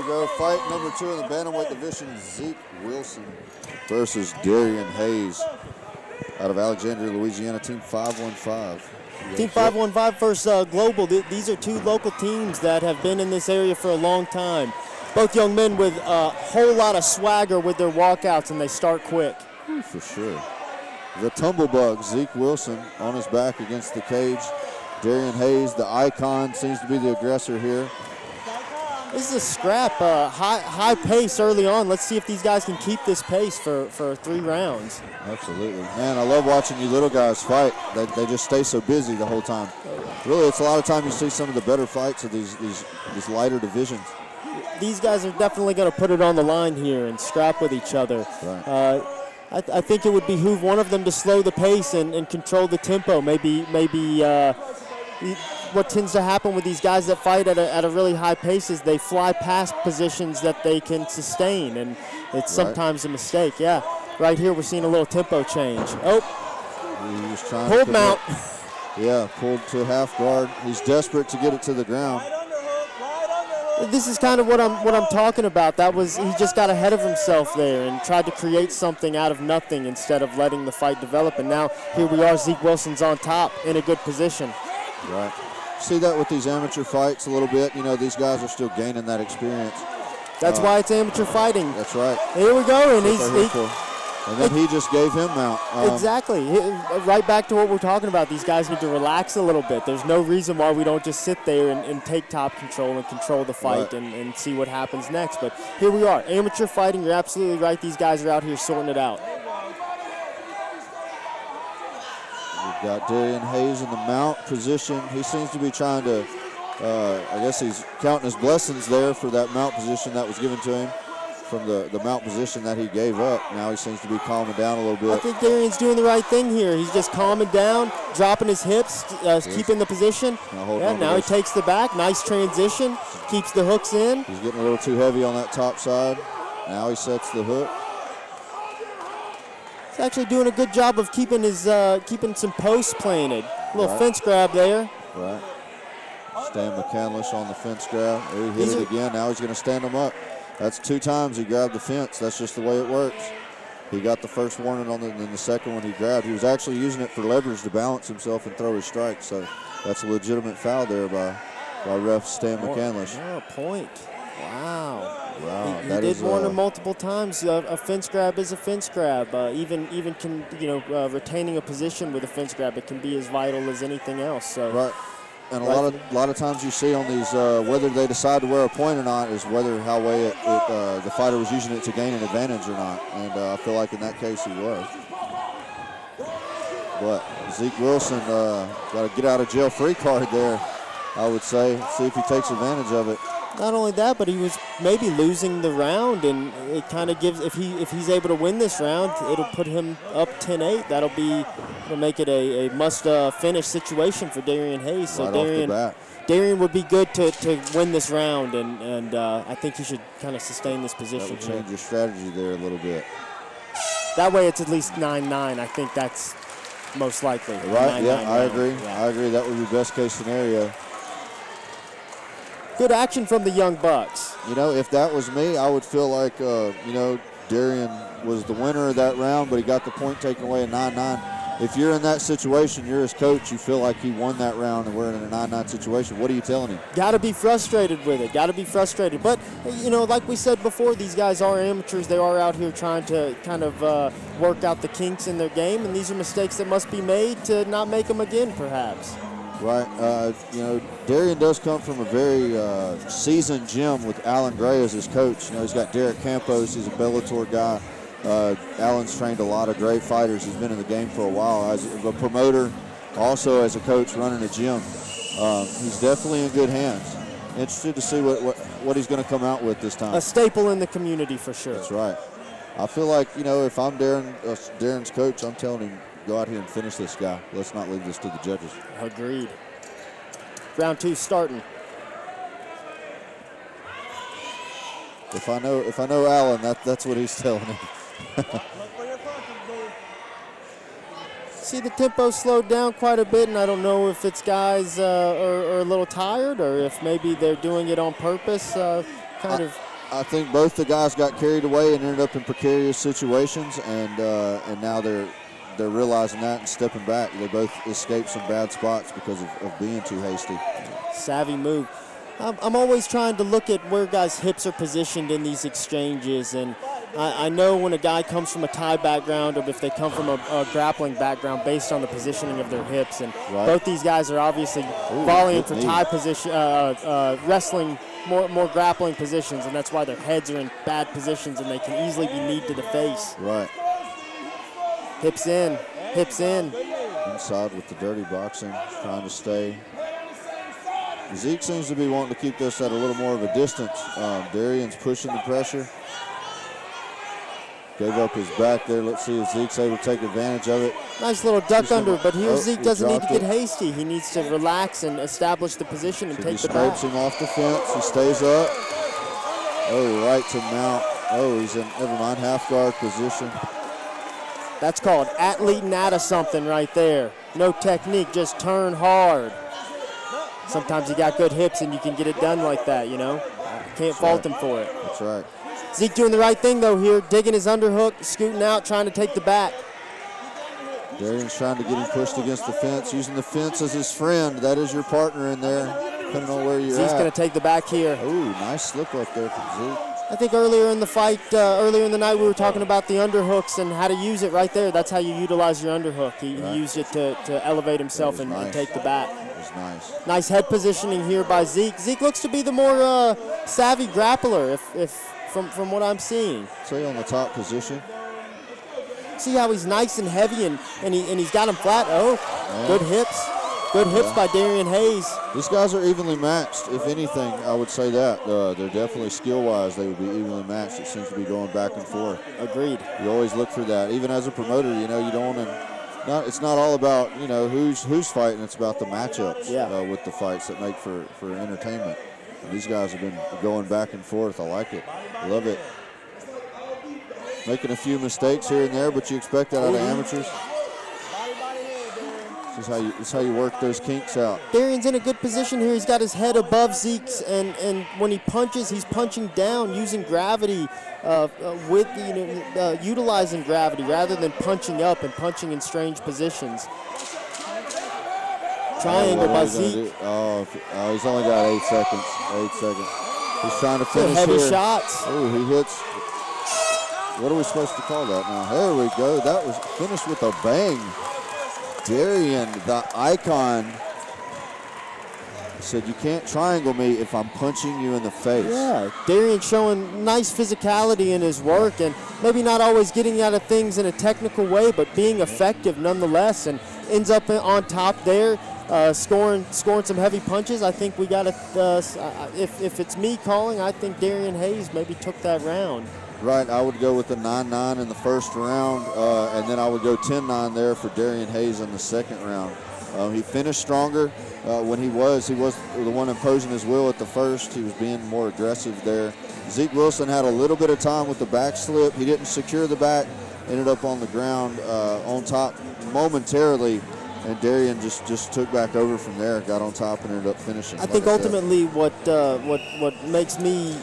go. Fight number 2 in the bantamweight division, Zeke Wilson versus Darrian Hayes out of Alexandria, Louisiana, Team 515. Team 515 versus Global. These are two local teams that have been in this area for a long time. Both young men with a whole lot of swagger with their walkouts, and they start quick. For sure. The tumblebug, Zeke Wilson, on his back against the cage. Darrian Hayes, the icon, seems to be the aggressor here. This is a scrap, high pace early on. Let's see if these guys can keep this pace for 3 rounds. Absolutely. Man, I love watching you little guys fight. They just stay so busy the whole time. Really, it's a lot of time you see some of the better fights of these lighter divisions. These guys are definitely going to put it on the line here and scrap with each other. Right. I think it would behoove one of them to slow the pace and control the tempo. Maybe what tends to happen with these guys that fight at a really high pace is they fly past positions that they can sustain, and it's sometimes a mistake. Yeah, right here we're seeing a little tempo change. Oh, he was trying pulled him out. Yeah, pulled to half guard. He's desperate to get it to the ground. This is kind of what I'm talking about. He just got ahead of himself there and tried to create something out of nothing instead of letting the fight develop. And now here we are, Zeke Wilson's on top in a good position. Right. See that with these amateur fights a little bit. You know, these guys are still gaining that experience. That's why it's amateur fighting. That's right. Here we go, and and then he just gave him out. Exactly. Right back to what we're talking about. These guys need to relax a little bit. There's no reason why we don't just sit there and take top control and control the fight and see what happens next. But here we are. Amateur fighting, you're absolutely right. These guys are out here sorting it out. We've got Darrian Hayes in the mount position. He seems to be trying to, I guess he's counting his blessings there for that mount position that was given to him from the mount position that he gave up. Now he seems to be calming down a little bit. I think Darrian's doing the right thing here. He's just calming down, dropping his hips, keeping the position. Now he takes the back. Nice transition. Keeps the hooks in. He's getting a little too heavy on that top side. Now he sets the hook. He's actually doing a good job of keeping some posts planted. A little fence grab there. Right. Stan McCandlish on the fence grab. There he hit it again. Now he's going to stand him up. That's 2 times he grabbed the fence. That's just the way it works. He got the first warning on and then the second one he grabbed. He was actually using it for leverage to balance himself and throw his strike. So that's a legitimate foul there by ref Stan McCandlish. Oh, point. Wow. Wow. He did warn him multiple times. A fence grab is a fence grab. Even retaining a position with a fence grab, it can be as vital as anything else. So. Right. And a lot of times you see on these, whether they decide to wear a point or not is how the fighter was using it to gain an advantage or not. And I feel like in that case he was. But Zeke Wilson got a get out of jail free card there, I would say. See if he takes advantage of it. Not only that, but he was maybe losing the round, and it kind of gives, if he's able to win this round, it'll put him up 10-8. It'll make it a must-finish situation for Darrian Hayes. So Darrian would be good to win this round, and I think he should kind of sustain this position. That would change your strategy there a little bit. That way it's at least 9-9. I think that's most likely. Right, I agree. Yeah. I agree. That would be best case scenario. Good action from the young bucks. You know, if that was me, I would feel like, Darrian was the winner of that round, but he got the point taken away at 9-9. If you're in that situation, you're his coach, you feel like he won that round and we're in a 9-9 situation. What are you telling him? Got to be frustrated with it. Got to be frustrated. But, like we said before, these guys are amateurs. They are out here trying to kind of work out the kinks in their game, and these are mistakes that must be made to not make them again, perhaps. Right. Darrian does come from a very seasoned gym with Alan Gray as his coach. He's got Derek Campos. He's a Bellator guy. Alan's trained a lot of great fighters. He's been in the game for a while as a promoter, also as a coach running a gym. He's definitely in good hands. Interested to see what he's going to come out with this time. A staple in the community for sure. That's right. I feel like, if I'm Darren's coach, I'm telling him, go out here and finish this guy. Let's not leave this to the judges. Agreed. Round 2 starting. If I know Alan, that's what he's telling him. See, the tempo slowed down quite a bit, and I don't know if it's guys are a little tired or if maybe they're doing it on purpose. I think both the guys got carried away and ended up in precarious situations, and now they're realizing that and stepping back. They both escaped some bad spots because of being too hasty. Savvy move. I'm always trying to look at where guys' hips are positioned in these exchanges, and I know when a guy comes from a tie background or if they come from a grappling background based on the positioning of their hips. And both these guys are obviously volleying for tie position, wrestling more grappling positions, and that's why their heads are in bad positions and they can easily be kneed to the face. Right. Hips in, hips in. Inside with the dirty boxing, trying to stay. Zeke seems to be wanting to keep this at a little more of a distance. Darrian's pushing the pressure. Gave up his back there. Let's see if Zeke's able to take advantage of it. Nice little duck under, but here Zeke doesn't need to get hasty. He needs to relax and establish the position and take the back. He scrapes him off the fence. He stays up. Oh, right to mount. Oh, he's in, never mind, half guard position. That's called athlete out of something right there. No technique, just turn hard. Sometimes you got good hips and you can get it done like that, you know. Can't fault him for it. That's right. Zeke doing the right thing, though, here. Digging his underhook, scooting out, trying to take the back. Darrian's trying to get him pushed against the fence, using the fence as his friend. That is your partner in there, depending on where you're Zeke's at. going to take the back here. Ooh, nice slip up there from Zeke. I think earlier in the fight, earlier in the night, we were talking about the underhooks and how to use it right there. That's how you utilize your underhook. He used it to elevate himself and take the back. That was nice. Nice head positioning here by Zeke. Zeke looks to be the more savvy grappler, if from what I'm seeing. Say on the top position. See how he's nice and heavy, and he's got him flat. Oh, yeah. Good hips. Good hips by Darrian Hayes. These guys are evenly matched. If anything, I would say that. They're definitely skill-wise, they would be evenly matched. It seems to be going back and forth. Agreed. You always look for that. Even as a promoter, you know, you don't want to, it's not all about, you know, who's fighting. It's about the matchups with the fights that make for entertainment. And these guys have been going back and forth. I like it. I love it. Making a few mistakes here and there, but you expect that out of amateurs. This is how you work those kinks out. Darrian's in a good position here. He's got his head above Zeke's, and when he punches, he's punching down using gravity, utilizing gravity rather than punching up and punching in strange positions. Triangle by Zeke. He's only got 8 seconds. 8 seconds. He's trying to finish heavy here. shots. Oh, he hits. What are we supposed to call that now? There we go. That was finished with a bang. Darrian, the icon, said you can't triangle me if I'm punching you in the face. Yeah, Darrian showing nice physicality in his work and maybe not always getting out of things in a technical way, but being effective nonetheless, and ends up on top there, scoring some heavy punches. I think we got to, if it's me calling, I think Darrian Hayes maybe took that round. Right, I would go with the 9-9 in the first round, and then I would go 10-9 there for Darrian Hayes in the second round. He finished stronger when he was the one imposing his will at the first. He was being more aggressive there. Zeke Wilson had a little bit of time with the back slip. He didn't secure the back, ended up on the ground on top momentarily, and Darrian just took back over from there, got on top and ended up finishing. I think ultimately what makes me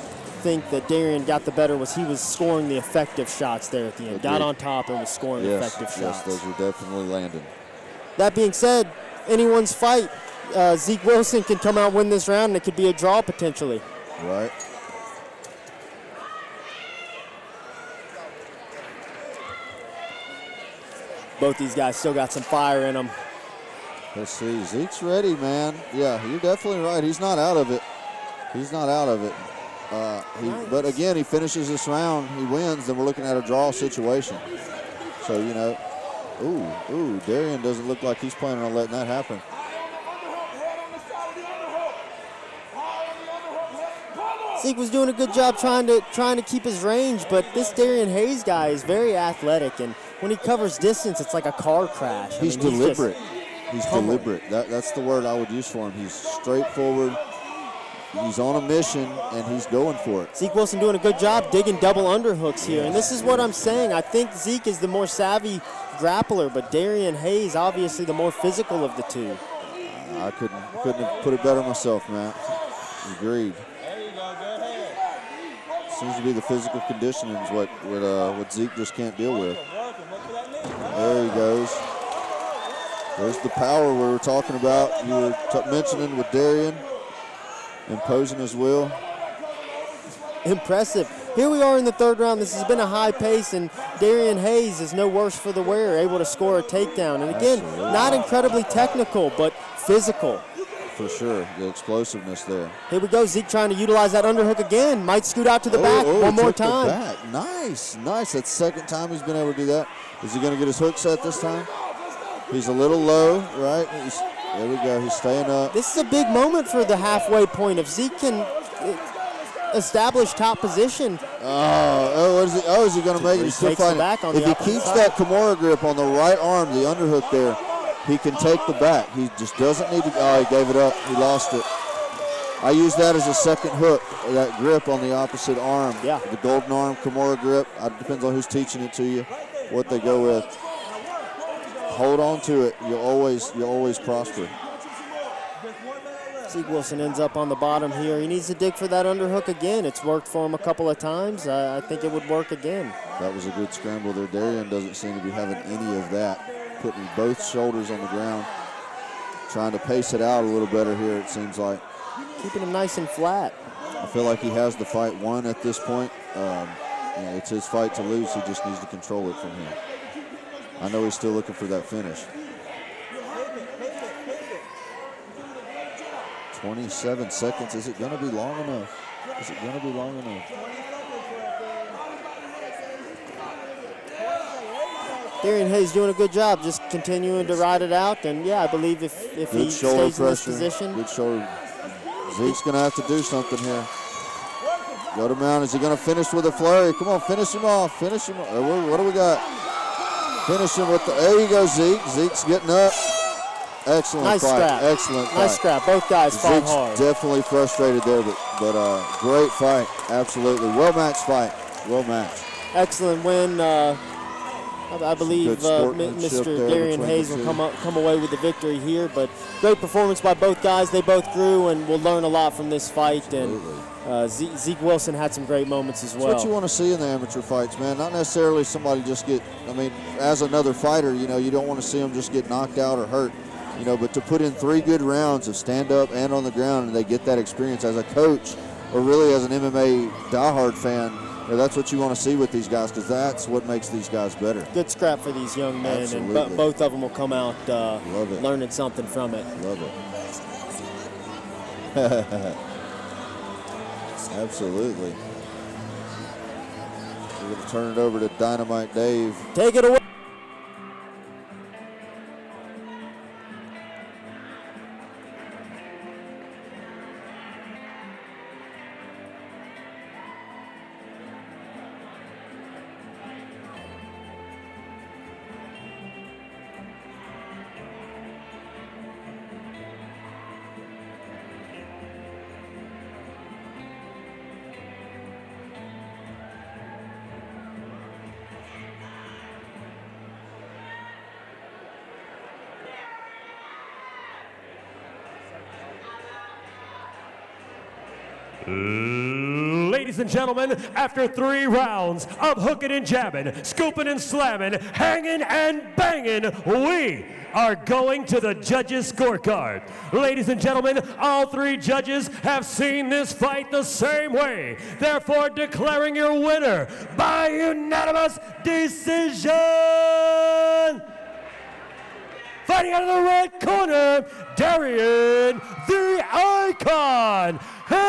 think that Darrian got the better was he was scoring the effective shots there at the end. Got on top and was scoring effective shots. Yes, those were definitely landing. That being said, anyone's fight, Zeke Wilson can come out and win this round, and it could be a draw potentially. Right. Both these guys still got some fire in them. Let's see. Zeke's ready, man. Yeah, you're definitely right. He's not out of it. He's not out of it. But again, he finishes this round, he wins, then we're looking at a draw situation. So, you know, Darrian doesn't look like he's planning on letting that happen. Zeke was doing a good job trying to keep his range, but this Darrian Hayes guy is very athletic, and when he covers distance, it's like a car crash. He's deliberate. He's deliberate. That's the word I would use for him. He's straightforward. He's on a mission, and he's going for it. Zeke Wilson doing a good job digging double underhooks here, and this is what I'm saying. I think Zeke is the more savvy grappler, but Darrian Hayes obviously the more physical of the two. I couldn't have put it better myself, Matt. Agreed. Seems to be the physical conditioning is what Zeke just can't deal with. There he goes. There's the power we were talking about. You were mentioning with Darrian imposing his will. Impressive. Here we are in the third round. This has been a high pace, and Darrian Hayes is no worse for the wear, able to score a takedown. And again, Absolutely. not incredibly technical, but physical. For sure, the explosiveness there. Here we go. Zeke trying to utilize that underhook again. Might scoot out to the back one more time. Nice. That's the second time he's been able to do that. Is he going to get his hook set this time? He's a little low, right? There we go. He's staying up. This is a big moment for the halfway point. If Zeke can establish top position. Is he going to make it? He's still fighting. If he keeps that Kimura grip on the right arm, the underhook there, he can take the back. He just doesn't need to. Oh, he gave it up. He lost it. I use that as a second hook, that grip on the opposite arm. Yeah. The golden arm, Kimura grip. It depends on who's teaching it to you, what they go with. Hold on to it. You'll always prosper. Zeke Wilson ends up on the bottom here. He needs to dig for that underhook again. It's worked for him a couple of times. I think it would work again. That was a good scramble there. Darrian doesn't seem to be having any of that. Putting both shoulders on the ground. Trying to pace it out a little better here, it seems like. Keeping him nice and flat. I feel like he has the fight won at this point. It's his fight to lose. He just needs to control it from here. I know he's still looking for that finish. 27 seconds. Is it going to be long enough? Darrian Hayes doing a good job, just continuing to ride it out. And, yeah, I believe if he stays in this position. Good shoulder. Zeke's going to have to do something here. Go to mount. Is he going to finish with a flurry? Come on, finish him off. What do we got? Finish him with there you go, Zeke. Zeke's getting up. Excellent nice fight. Scrap. Excellent fight. Nice scrap. Both guys fought Zeke's hard. Definitely frustrated there, but great fight. Absolutely. Well-matched fight. Well-matched. Excellent win. I believe Mr. Darrian Hayes will come away with the victory here, but great performance by both guys. They both grew, and we'll learn a lot from this fight. Absolutely. And Zeke Wilson had some great moments as well. That's what you want to see in the amateur fights, man. Not necessarily somebody just as another fighter, you don't want to see them just get knocked out or hurt, but to put in 3 good rounds of stand-up and on the ground, and they get that experience as a coach or really as an MMA diehard fan. That's what you want to see with these guys, because that's what makes these guys better. Good scrap for these young men. Absolutely. And both of them will come out learning something from it. Love it. Absolutely. We're going to turn it over to Dynamite Dave. Take it away. Ladies and gentlemen, after 3 rounds of hooking and jabbing, scooping and slamming, hanging and banging, we are going to the judges' scorecard. Ladies and gentlemen, all 3 judges have seen this fight the same way. Therefore, declaring your winner by unanimous decision. Fighting out of the red corner, Darrian the Icon Hayes.